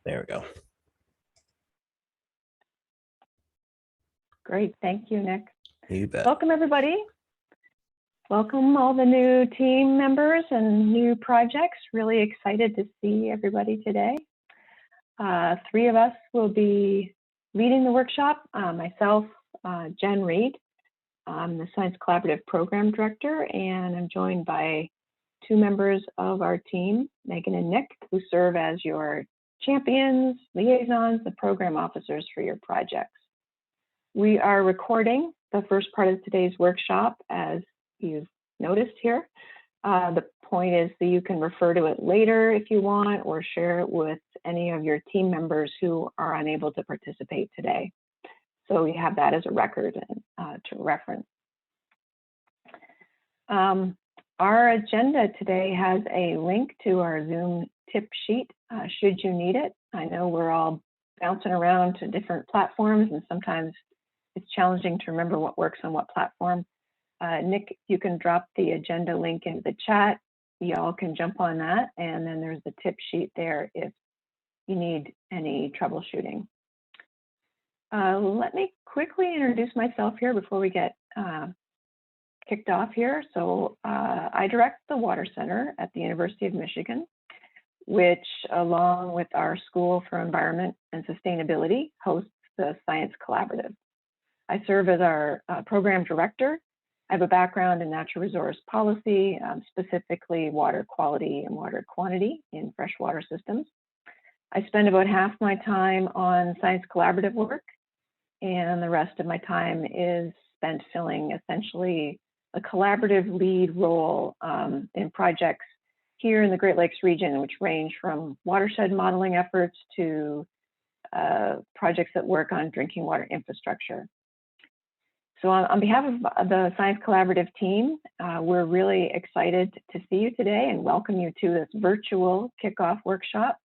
There we go. Great, thank you, Nick. You bet. Welcome, everybody. Welcome all the new team members and new projects. Really excited to see everybody today. 3 of us will be leading the workshop. Myself, Jen Reed. I'm the Science Collaborative Program Director, and I'm joined by 2 members of our team, Megan and Nick, who serve as your champions, liaisons, the program officers for your projects. We are recording the first part of today's workshop, as you've noticed here. The point is that you can refer to it later if you want, or share it with any of your team members who are unable to participate today. So you have that as a record to reference. Our agenda today has a link to our Zoom tip sheet, should you need it. I know we're all bouncing around to different platforms, and sometimes it's challenging to remember what works on what platform. Nick, you can drop the agenda link into the chat. Y'all can jump on that, and then there's the tip sheet there if you need any troubleshooting. Let me quickly introduce myself here before we get kicked off here. So I direct the Water Center at the University of Michigan, which, along with our School for Environment and Sustainability, hosts the Science Collaborative. I serve as our program director. I have a background in natural resource policy, specifically water quality and water quantity in freshwater systems. I spend about half my time on Science Collaborative work, and the rest of my time is spent filling essentially a collaborative lead role in projects here in the Great Lakes region, which range from watershed modeling efforts to projects that work on drinking water infrastructure. So on behalf of the Science Collaborative team, we're really excited to see you today and welcome you to this virtual kickoff workshop.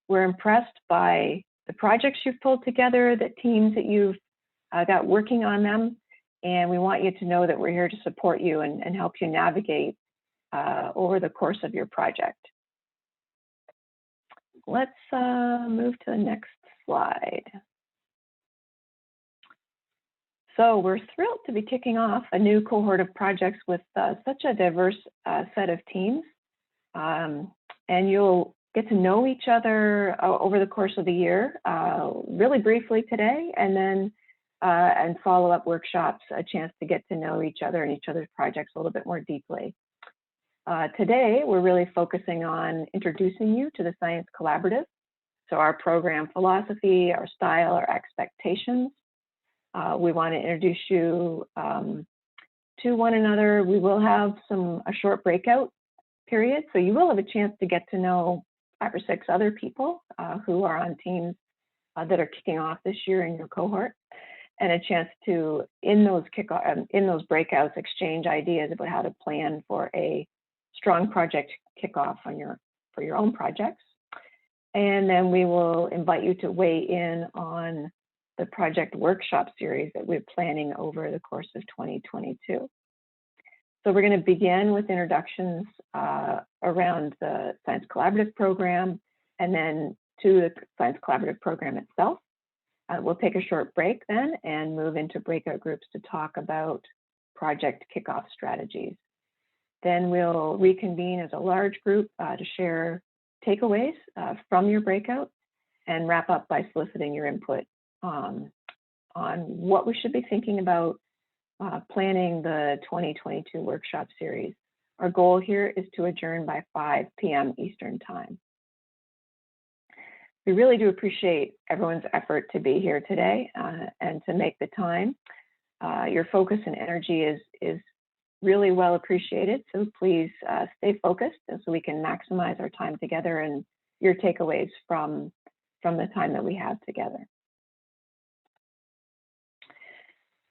We're impressed by the projects you've pulled together, the teams that you've got working on them, and we want you to know that we're here to support you and help you navigate over the course of your project. Let's move to the next slide. So we're thrilled to be kicking off a new cohort of projects with such a diverse set of teams. And you'll get to know each other over the course of the year, really briefly today, and then and follow-up workshops, a chance to get to know each other and each other's projects a little bit more deeply. Today, we're really focusing on introducing you to the Science Collaborative. So our program philosophy, our style, our expectations. We want to introduce you to one another. We will have a short breakout period, so you will have a chance to get to know 5 or 6 other people who are on teams that are kicking off this year in your cohort, and a chance to, in those breakouts, exchange ideas about how to plan for a strong project kickoff for your own projects. And then we will invite you to weigh in on the project workshop series that we're planning over the course of 2022. So we're going to begin with introductions around the Science Collaborative program, and then to the Science Collaborative program itself. We'll take a short break then and move into breakout groups to talk about project kickoff strategies. Then we'll reconvene as a large group to share takeaways from your breakout and wrap up by soliciting your input on what we should be thinking about planning the 2022 workshop series. Our goal here is to adjourn by 5 p.m. Eastern Time. We really do appreciate everyone's effort to be here today and to make the time. Your focus and energy is really well appreciated, so please stay focused so we can maximize our time together and your takeaways from the time that we have together.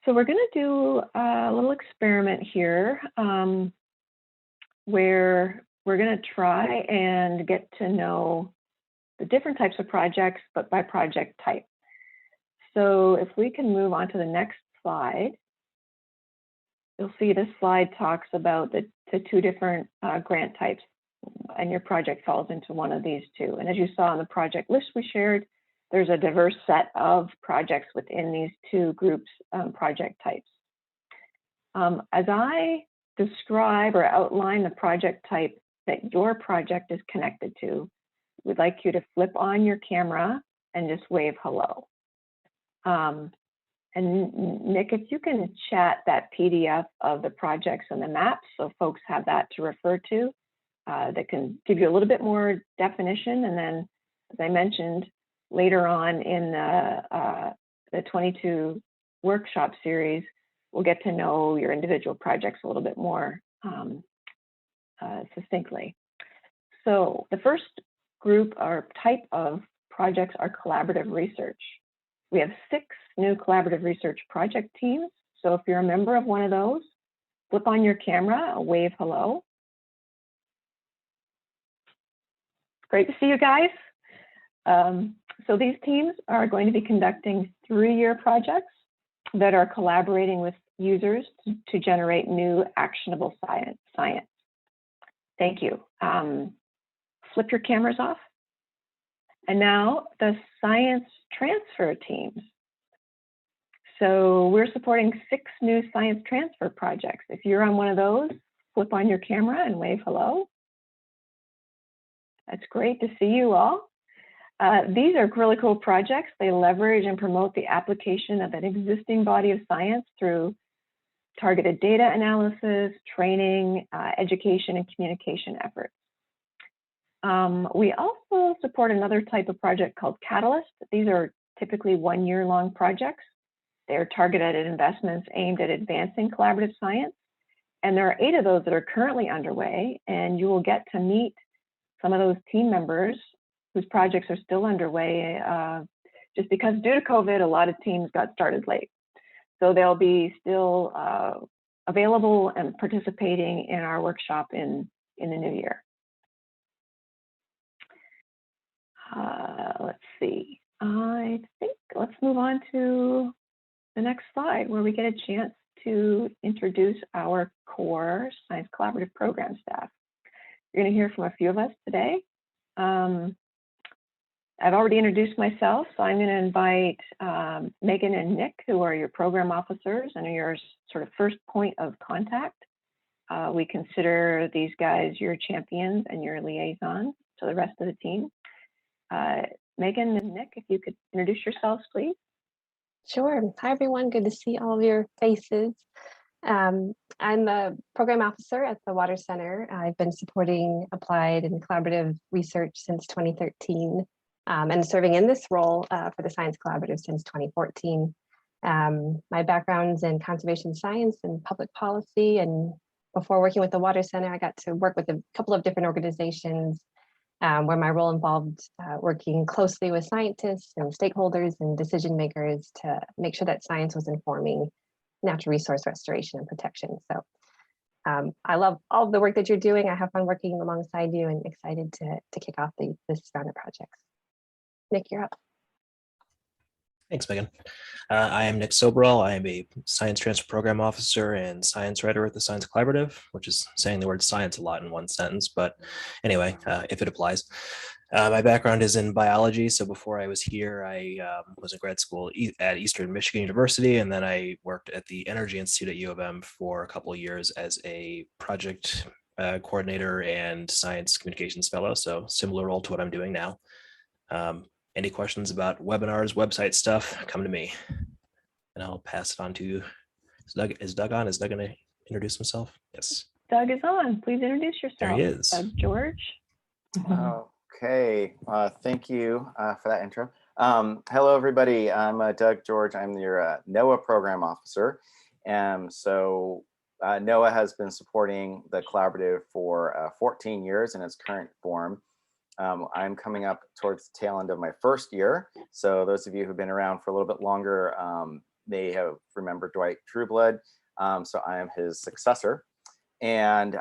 So we're going to do a little experiment here where we're going to try and get to know the different types of projects, but by project type. So if we can move on to the next slide, you'll see this slide talks about the 2 different grant types and your project falls into one of these two. And as you saw on the project list we shared, there's a diverse set of projects within these two groups, project types. As I describe or outline the project type that your project is connected to, we'd like you to flip on your camera and just wave hello. And Nick, if you can chat that PDF of the projects and the maps so folks have that to refer to, that can give you a little bit more definition. And then, as I mentioned, later on in the 22 workshop series, we'll get to know your individual projects a little bit more succinctly. So the first group or type of projects are collaborative research. We have 6 new collaborative research project teams. So if you're a member of one of those, flip on your camera, wave hello. Great to see you guys. So these teams are going to be conducting 3-year projects that are collaborating with users to generate new actionable science. Thank you. Flip your cameras off. And now the science transfer teams. So we're supporting 6 new science transfer projects. If you're on one of those, flip on your camera and wave hello. That's great to see you all. These are really cool projects. They leverage and promote the application of an existing body of science through targeted data analysis, training, education, and communication efforts. We also support another type of project called Catalyst. These are typically 1-year-long projects. They're targeted at investments aimed at advancing collaborative science. And there are 8 of those that are currently underway, and you will get to meet some of those team members whose projects are still underway, just because due to COVID, a lot of teams got started late. So they'll be still available and participating in our workshop in the new year. Let's see, I think let's move on to the next slide where we get a chance to introduce our core Science Collaborative Program staff. You're going to hear from a few of us today. I've already introduced myself, so I'm going to invite Megan and Nick, who are your program officers and are your sort of first point of contact. We consider these guys your champions and your liaisons to the rest of the team. Megan and Nick, if you could introduce yourselves, please. Sure. Hi, everyone. Good to see all of your faces. I'm the program officer at the Water Center. I've been supporting applied and collaborative research since 2013 and serving in this role for the Science Collaborative since 2014. My background's in conservation science and public policy, and before working with the Water Center, I got to work with a couple of different organizations where my role involved working closely with scientists and stakeholders and decision makers to make sure that science was informing natural resource restoration and protection. So I love all of the work that you're doing. I have fun working alongside you and excited to kick off this round of projects. Nick, you're up. Thanks, Megan. I am Nick Soberall. I am a Science Transfer Program Officer and Science Writer at the Science Collaborative, which is saying the word science a lot in one sentence, but anyway, if it applies. My background is in biology, so before I was here, I was in grad school at Eastern Michigan University, and then I worked at the Energy Institute at U of M for a couple of years as a project coordinator and science communications fellow, so similar role to what I'm doing now. Any questions about webinars, website stuff, come to me. And I'll pass it on to Doug. Is Doug on? Is Doug going to introduce himself? Yes. Doug is on. Please introduce yourself. There he is. Doug George. Okay. Thank you for that intro. Hello, everybody. I'm Doug George. I'm your NOAA program officer. So NOAA has been supporting the collaborative for 14 years in its current form. I'm coming up towards the tail end of my first year. So those of you who've been around for a little bit longer may have remembered Dwight Trueblood. So I am his successor, and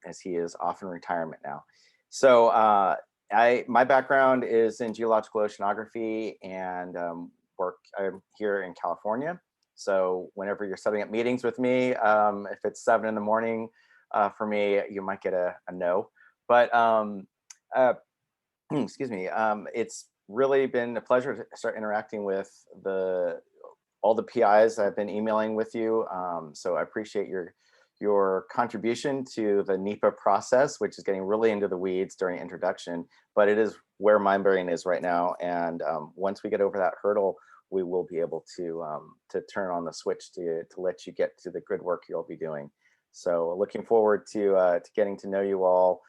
as he is off in retirement now. So my background is in geological oceanography, and I'm here in California. So whenever you're setting up meetings with me, if it's 7 in the morning for me, you might get a no. But excuse me, it's really been a pleasure to start interacting with all the PIs I've been emailing with you. So I appreciate your contribution to the NEPA process, which is getting really into the weeds during introduction, but it is where my brain is right now. And once we get over that hurdle, we will be able to turn on the switch to let you get to the good work you'll be doing. So looking forward to getting to know you all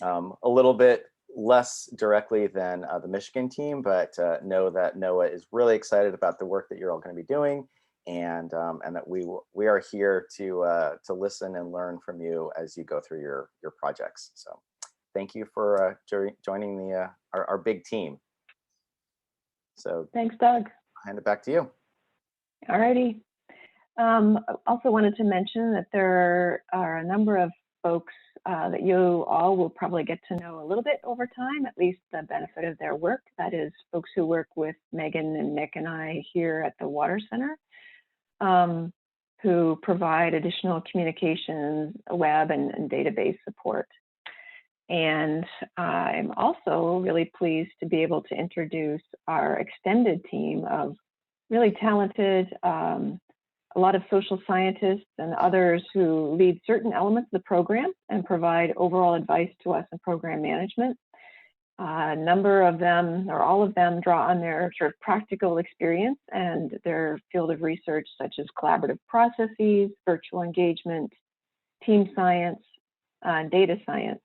a little bit less directly than the Michigan team, but know that NOAA is really excited about the work that you're all going to be doing, and that we are here to listen and learn from you as you go through your projects. So thank you for joining our big team. So thanks, Doug. I'll hand it back to you. All righty. Also wanted to mention that there are a number of folks that you all will probably get to know a little bit over time, at least the benefit of their work. That is folks who work with Megan and Nick and I here at the Water Center, who provide additional communications, web and database support. And I'm also really pleased to be able to introduce our extended team of really talented, a lot of social scientists and others who lead certain elements of the program and provide overall advice to us in program management. A number of them, or all of them, draw on their sort of practical experience and their field of research, such as collaborative processes, virtual engagement, team science, data science.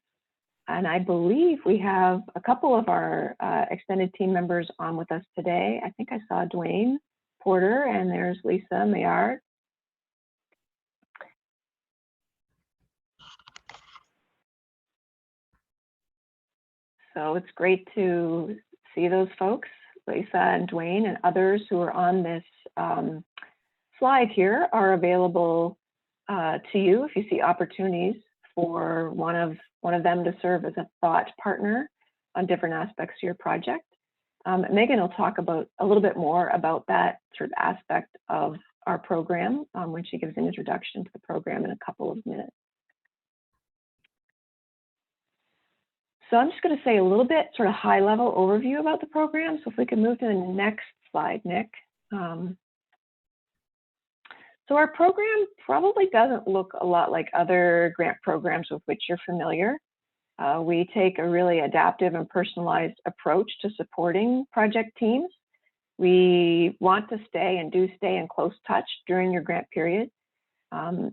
And I believe we have a couple of our extended team members on with us today. I think I saw Dwayne Porter, and there's Lisa Maillard. So it's great to see those folks, Lisa and Dwayne, and others who are on this slide here are available to you if you see opportunities for one of them to serve as a thought partner on different aspects of your project. Megan will talk about a little bit more about that sort of aspect of our program when she gives an introduction to the program in a couple of minutes. So I'm just going to say a little bit sort of high level overview about the program. So if we could move to the next slide, Nick. So our program probably doesn't look a lot like other grant programs with which you're familiar. We take a really adaptive and personalized approach to supporting project teams. We want to stay and do stay in close touch during your grant period.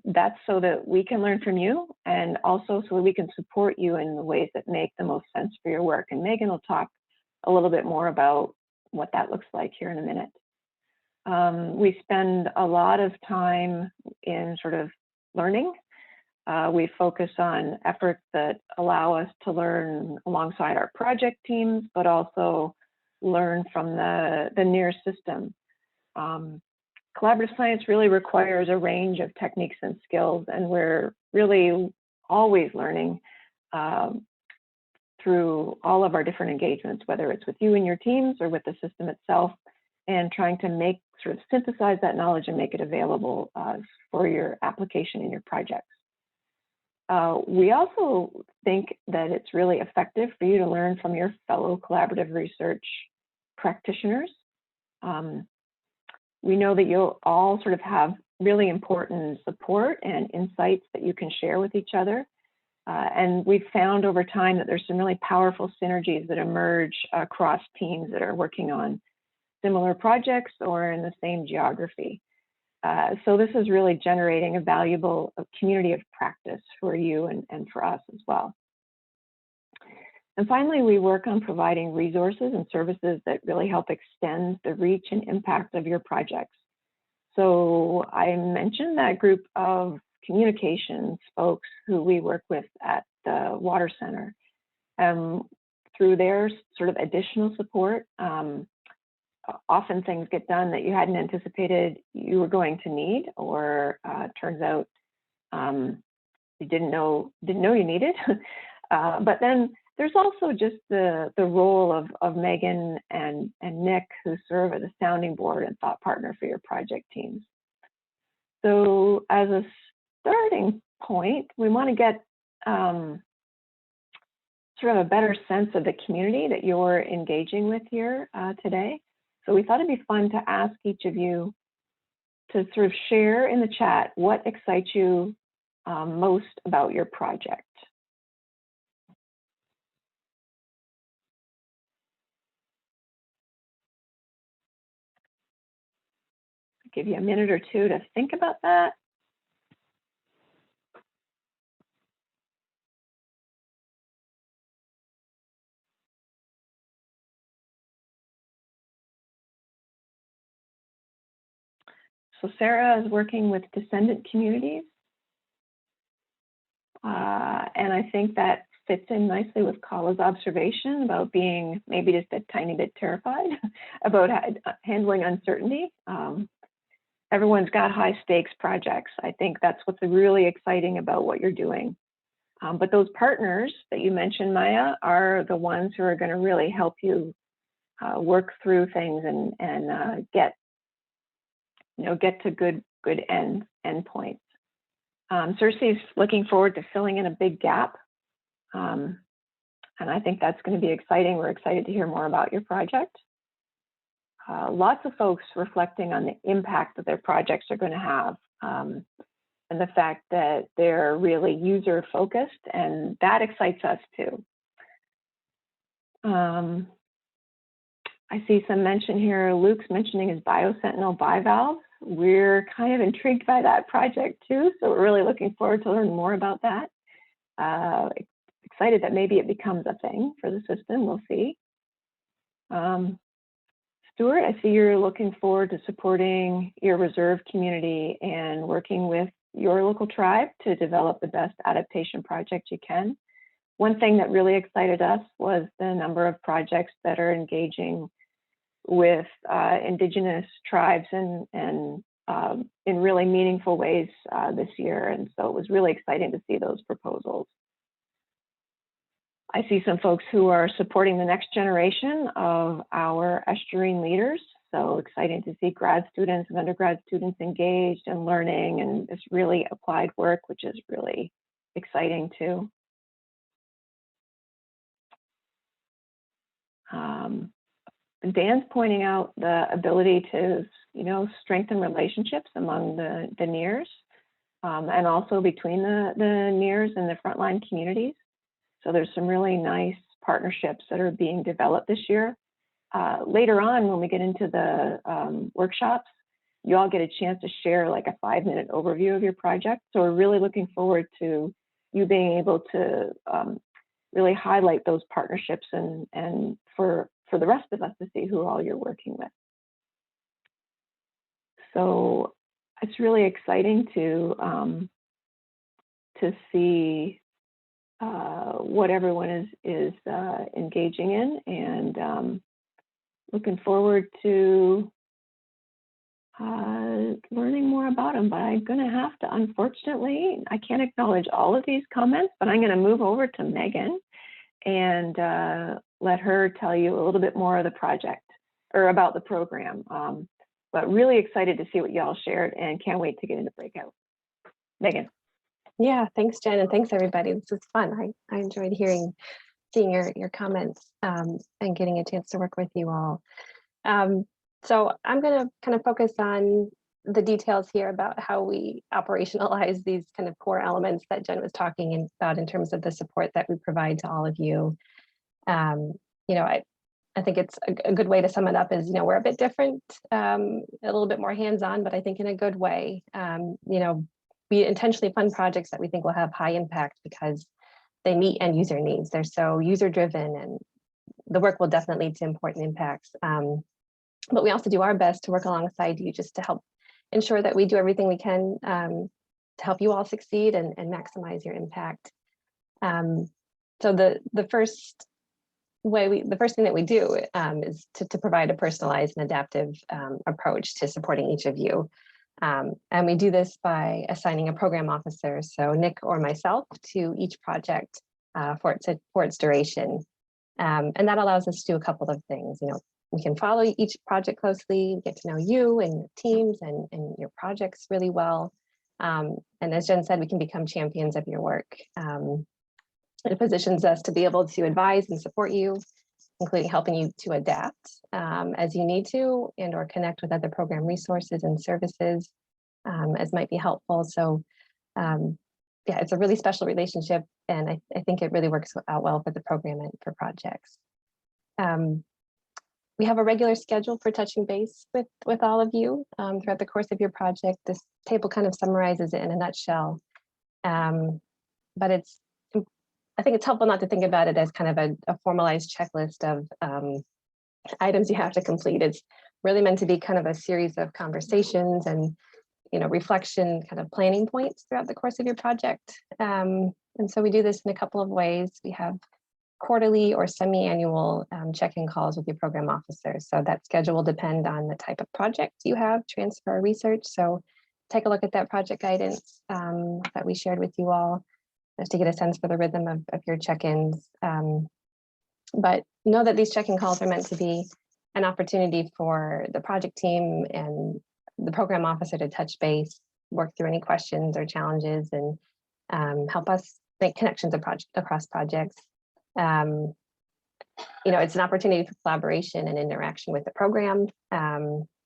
That's so that we can learn from you, and also so that we can support you in the ways that make the most sense for your work. And Megan will talk a little bit more about what that looks like here in a minute. We spend a lot of time in sort of learning. We focus on efforts that allow us to learn alongside our project teams, but also learn from the NERRS system. Collaborative science really requires a range of techniques and skills, and we're really always learning through all of our different engagements, whether it's with you and your teams or with the system itself, and trying to sort of synthesize that knowledge and make it available for your application in your projects. We also think that it's really effective for you to learn from your fellow collaborative research practitioners. We know that you'll all sort of have really important support and insights that you can share with each other. And we've found over time that there's some really powerful synergies that emerge across teams that are working on similar projects or in the same geography. So this is really generating a valuable community of practice for you and for us as well. And finally, we work on providing resources and services that really help extend the reach and impact of your projects. So I mentioned that group of communications folks who we work with at the Water Center. Through their sort of additional support, often things get done that you hadn't anticipated you were going to need, or turns out you didn't know you needed. But then there's also just the role of Megan and Nick, who serve as a sounding board and thought partner for your project teams. So as a starting point, we want to get sort of a better sense of the community that you're engaging with here today. So we thought it'd be fun to ask each of you to sort of share in the chat what excites you most about your project. Give you a minute or two to think about that. So Sarah is working with descendant communities. And I think that fits in nicely with Kala's observation about being maybe just a tiny bit terrified about handling uncertainty. Everyone's got high stakes projects. I think that's what's really exciting about what you're doing. But those partners that you mentioned, Maya, are the ones who are going to really help you work through things and get to good end points. Cersei's looking forward to filling in a big gap. And I think that's going to be exciting. We're excited to hear more about your project. Lots of folks reflecting on the impact that their projects are going to have, and the fact that they're really user focused, and that excites us too. I see some mention here, Luke's mentioning his biosentinel bivalve. We're kind of intrigued by that project too, so we're really looking forward to learn more about that. Excited that maybe it becomes a thing for the system, we'll see. Stuart, I see you're looking forward to supporting your reserve community and working with your local tribe to develop the best adaptation project you can. One thing that really excited us was the number of projects that are engaging with Indigenous tribes and in really meaningful ways this year. And so it was really exciting to see those proposals. I see some folks who are supporting the next generation of our estuarine leaders. So exciting to see grad students and undergrad students engaged and learning and this really applied work, which is really exciting too. Dan's pointing out the ability to, strengthen relationships among the NERRS and also between the NERRS and the frontline communities. So there's some really nice partnerships that are being developed this year. Later on, when we get into the workshops, you all get a chance to share like a 5-minute overview of your project. So we're really looking forward to you being able to really highlight those partnerships and for the rest of us to see who all you're working with. So it's really exciting to see what everyone is engaging in, and looking forward to learning more about them. But I'm going to have to, unfortunately, I can't acknowledge all of these comments, but I'm going to move over to Megan and let her tell you a little bit more of the project or about the program. But really excited to see what y'all shared and can't wait to get into breakout. Megan. Yeah, thanks, Jen, and thanks everybody. This was fun. I enjoyed seeing your comments and getting a chance to work with you all. So I'm going to kind of focus on the details here about how we operationalize these kind of core elements that Jen was talking about in terms of the support that we provide to all of you. I think it's a good way to sum it up is, we're a bit different, a little bit more hands-on, but I think in a good way. We intentionally fund projects that we think will have high impact because they meet end user needs. They're so user driven, and the work will definitely lead to important impacts. But we also do our best to work alongside you just to help ensure that we do everything we can to help you all succeed and maximize your impact. So the first thing that we do is to provide a personalized and adaptive approach to supporting each of you. And we do this by assigning a program officer, so Nick or myself, to each project for its duration. And that allows us to do a couple of things. We can follow each project closely, get to know you and your teams and your projects really well. And as Jen said, we can become champions of your work. It positions us to be able to advise and support you, including helping you to adapt as you need to, and or connect with other program resources and services as might be helpful. So yeah, it's a really special relationship, and I think it really works out well for the program and for projects. We have a regular schedule for touching base with all of you throughout the course of your project. This table kind of summarizes it in a nutshell, but I think it's helpful not to think about it as kind of a formalized checklist of items you have to complete. It's really meant to be kind of a series of conversations and reflection kind of planning points throughout the course of your project. And so we do this in a couple of ways. We have quarterly or semi-annual check-in calls with your program officer. So that schedule will depend on the type of project you have, transfer or research. So take a look at that project guidance that we shared with you all, just to get a sense for the rhythm of your check-ins. But know that these check-in calls are meant to be an opportunity for the project team and the program officer to touch base, work through any questions or challenges, and help us make connections across projects. It's an opportunity for collaboration and interaction with the program. I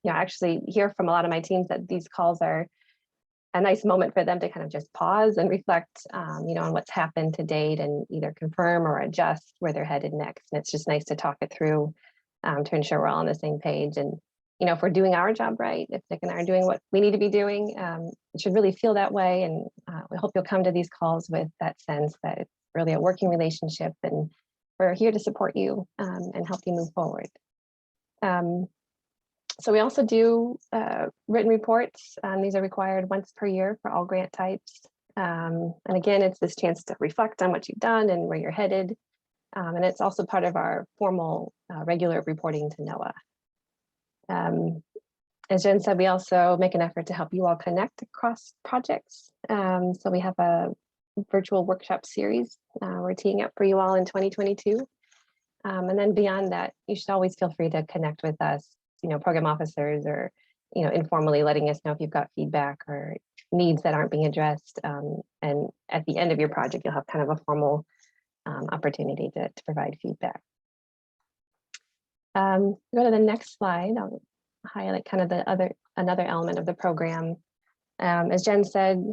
actually hear from a lot of my teams that these calls are a nice moment for them to kind of just pause and reflect, on what's happened to date and either confirm or adjust where they're headed next. And it's just nice to talk it through to ensure we're all on the same page. And, if we're doing our job right, if Nick and I are doing what we need to be doing, it should really feel that way. And we hope you'll come to these calls with that sense that it's really a working relationship, and we're here to support you and help you move forward. So we also do written reports. These are required once per year for all grant types. And again, it's this chance to reflect on what you've done and where you're headed. And it's also part of our formal regular reporting to NOAA. As Jen said, we also make an effort to help you all connect across projects. So we have a virtual workshop series we're teeing up for you all in 2022. And then beyond that, you should always feel free to connect with us, program officers, or, informally letting us know if you've got feedback or needs that aren't being addressed. And at the end of your project, you'll have kind of a formal opportunity to provide feedback. Go to the next slide. I'll highlight kind of another element of the program. As Jen said,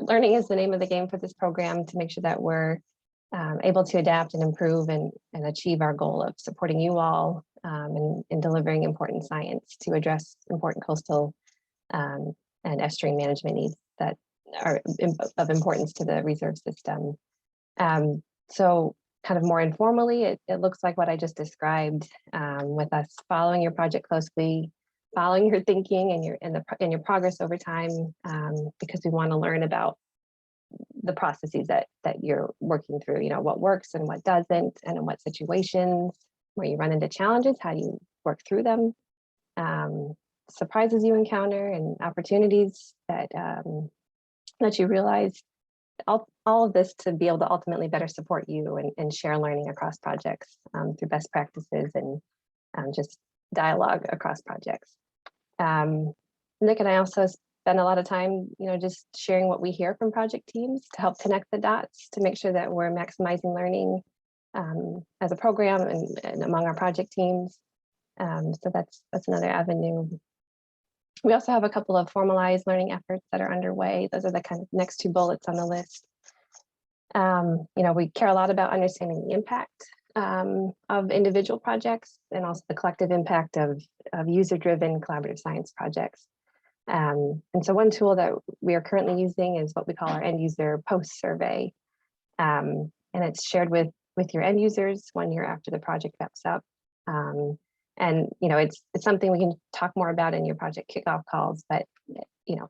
learning is the name of the game for this program, to make sure that we're able to adapt and improve and achieve our goal of supporting you all in delivering important science to address important coastal and estuarine management needs that are of importance to the reserve system. So kind of more informally, it looks like what I just described, with us following your project closely, following your thinking and your progress over time, because we want to learn about the processes that you're working through, what works and what doesn't, and in what situations where you run into challenges, how do you work through them, surprises you encounter, and opportunities that you realize. All of this to be able to ultimately better support you and share learning across projects through best practices and just dialogue across projects. Nick and I also spend a lot of time, just sharing what we hear from project teams to help connect the dots, to make sure that we're maximizing learning as a program and among our project teams. So that's another avenue. We also have a couple of formalized learning efforts that are underway. Those are the kind of next two bullets on the list. We care a lot about understanding the impact of individual projects, and also the collective impact of user-driven collaborative science projects. And so one tool that we are currently using is what we call our end user post survey. And it's shared with your end users 1 year after the project wraps up. And it's something we can talk more about in your project kickoff calls, but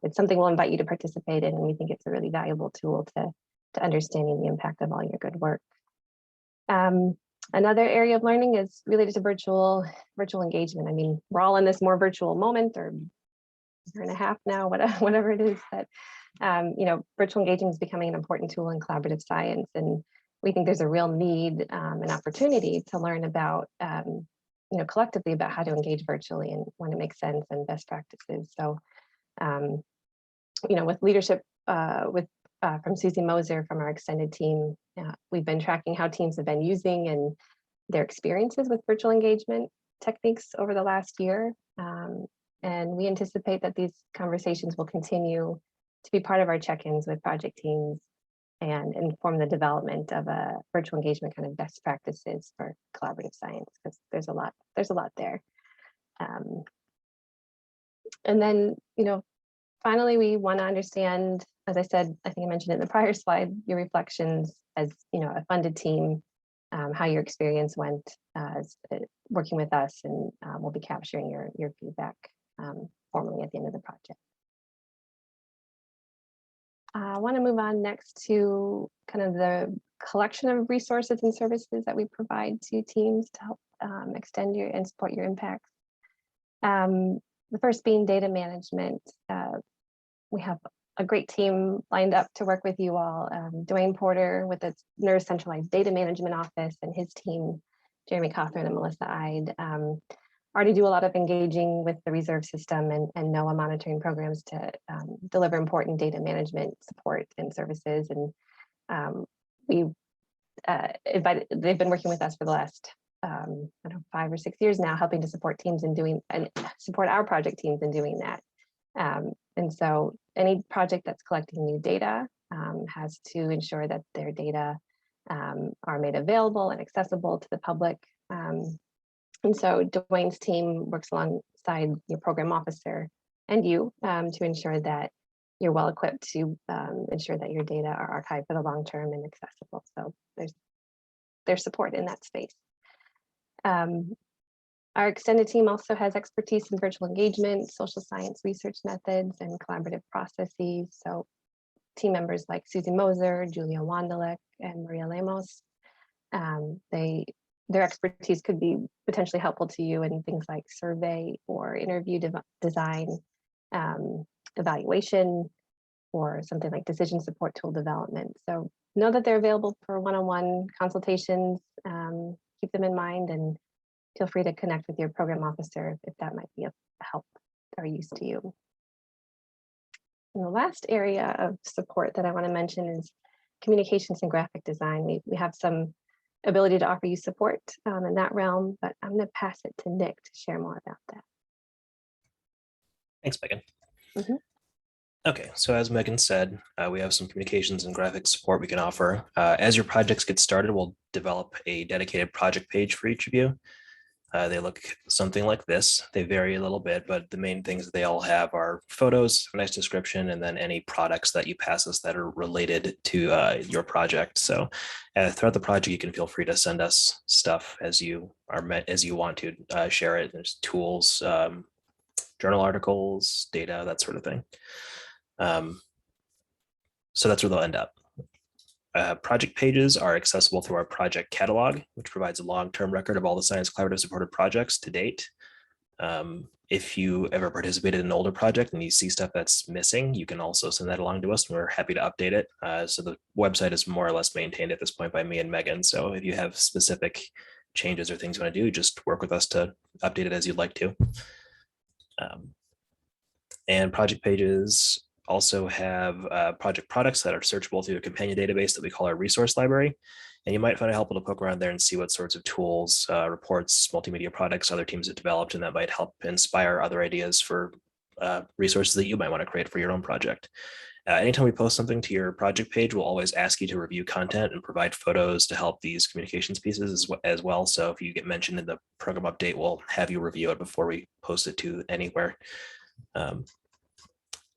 it's something we'll invite you to participate in, and we think it's a really valuable tool to understanding the impact of all your good work. Another area of learning is related to virtual engagement. I mean, we're all in this more virtual moment, or year and a half now, whatever it is, that virtual engagement is becoming an important tool in collaborative science, and we think there's a real need and opportunity to learn about collectively about how to engage virtually and when it makes sense, and best practices. So with leadership with from Susie Moser from our extended team. We've been tracking how teams have been using and their experiences with virtual engagement techniques over the last year. And we anticipate that these conversations will continue to be part of our check-ins with project teams and inform the development of a virtual engagement kind of best practices for collaborative science, because there's a lot there. And then, finally, we want to understand, as I said, I think I mentioned it in the prior slide, your reflections as a funded team, how your experience went working with us, and we'll be capturing your feedback formally at the end of the project. I want to move on next to kind of the collection of resources and services that we provide to teams to help extend and support your impact. The first being data management. We have a great team lined up to work with you all. Dwayne Porter with the NERRS Centralized Data Management Office and his team, Jeremy Cothran and Melissa Ide, already do a lot of engaging with the reserve system and NOAA monitoring programs to deliver important data management support and services. And they've been working with us for the last 5 or 6 years now, helping to support teams in doing and support our project teams in doing that. And so any project that's collecting new data has to ensure that their data are made available and accessible to the public. And so Dwayne's team works alongside your program officer and you to ensure that you're well equipped to ensure that your data are archived for the long term and accessible. So there's support in that space. Our extended team also has expertise in virtual engagement, social science research methods, and collaborative processes. So team members like Susie Moser, Julia Wandalek, and Maria Lemos, their expertise could be potentially helpful to you in things like survey or interview design, evaluation, or something like decision support tool development. So know that they're available for one-on-one consultations. Keep them in mind and feel free to connect with your program officer if that might be of help or use to you. And the last area of support that I want to mention is communications and graphic design. We have some ability to offer you support in that realm, but I'm going to pass it to Nick to share more about that. Thanks, Megan. Okay, so as Megan said, we have some communications and graphic support we can offer. As your projects get started, we'll develop a dedicated project page for each of you. They look something like this. They vary a little bit, but the main things that they all have are photos, a nice description, and then any products that you pass us that are related to your project. So throughout the project, you can feel free to send us stuff as you want to share it. There's tools, journal articles, data, that sort of thing. So that's where they'll end up. Project pages are accessible through our project catalog, which provides a long-term record of all the Science Collaborative supported projects to date. If you ever participated in an older project and you see stuff that's missing, you can also send that along to us, and we're happy to update it. So the website is more or less maintained at this point by me and Megan. So if you have specific changes or things you want to do, just work with us to update it as you'd like to. And project pages also have project products that are searchable through a companion database that we call our resource library. And you might find it helpful to poke around there and see what sorts of tools, reports, multimedia products other teams have developed, and that might help inspire other ideas for resources that you might want to create for your own project. Anytime we post something to your project page, we'll always ask you to review content and provide photos to help these communications pieces as well. So if you get mentioned in the program update, we'll have you review it before we post it to anywhere.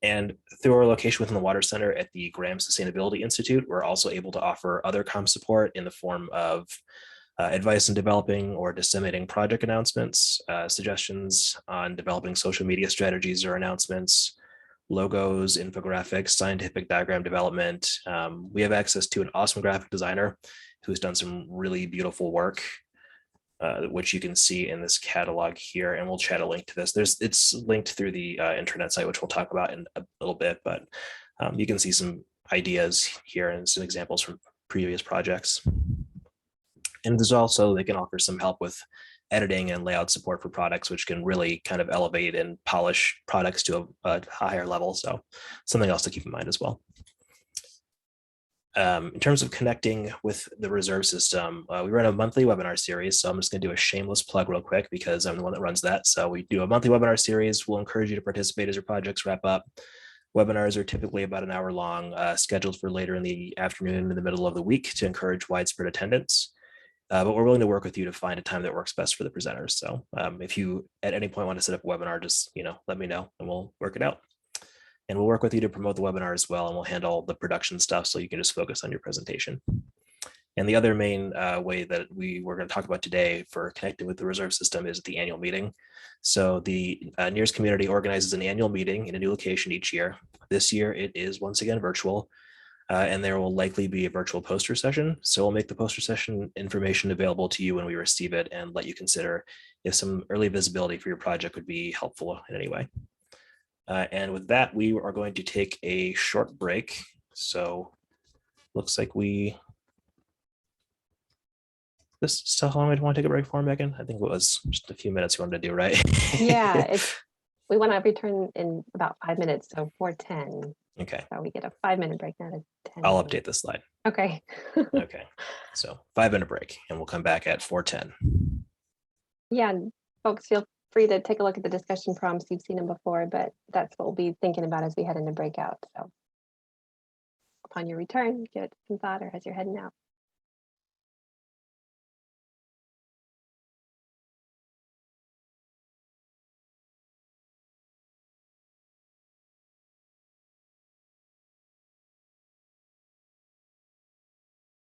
And through our location within the Water Center at the Graham Sustainability Institute, we're also able to offer other comm support in the form of advice in developing or disseminating project announcements, suggestions on developing social media strategies or announcements, logos, infographics, scientific diagram development. We have access to an awesome graphic designer who's done some really beautiful work, which you can see in this catalog here, and we'll chat a link to this. It's linked through the internet site, which we'll talk about in a little bit, but you can see some ideas here and some examples from previous projects. And there's also, they can offer some help with editing and layout support for products, which can really kind of elevate and polish products to a higher level. So something else to keep in mind as well. In terms of connecting with the reserve system, we run a monthly webinar series. So I'm just going to do a shameless plug real quick because I'm the one that runs that. So we do a monthly webinar series. We'll encourage you to participate as your projects wrap up. Webinars are typically about an hour long, scheduled for later in the afternoon, in the middle of the week to encourage widespread attendance. But we're willing to work with you to find a time that works best for the presenters. So if you at any point want to set up a webinar, just let me know and we'll work it out. And we'll work with you to promote the webinar as well, and we'll handle the production stuff so you can just focus on your presentation. And the other main way that we're going to talk about today for connecting with the reserve system is the annual meeting. So the NERRS community organizes an annual meeting in a new location each year. This year it is once again virtual, and there will likely be a virtual poster session. So we'll make the poster session information available to you when we receive it and let you consider if some early visibility for your project would be helpful in any way. And with that, we are going to take a short break. So looks like this is how long I want to take a break for, Megan? I think it was just a few minutes you wanted to do, right? Yeah, we want to return in about 5 minutes, so 4:10. Okay. So we get a 5-minute break, not a 10. I'll update this slide. Okay. Okay. So 5-minute break and we'll come back at 4:10. Yeah, and folks, feel free to take a look at the discussion prompts. You've seen them before, but that's what we'll be thinking about as we head into breakout. So upon your return, give it some thought or as you're heading out.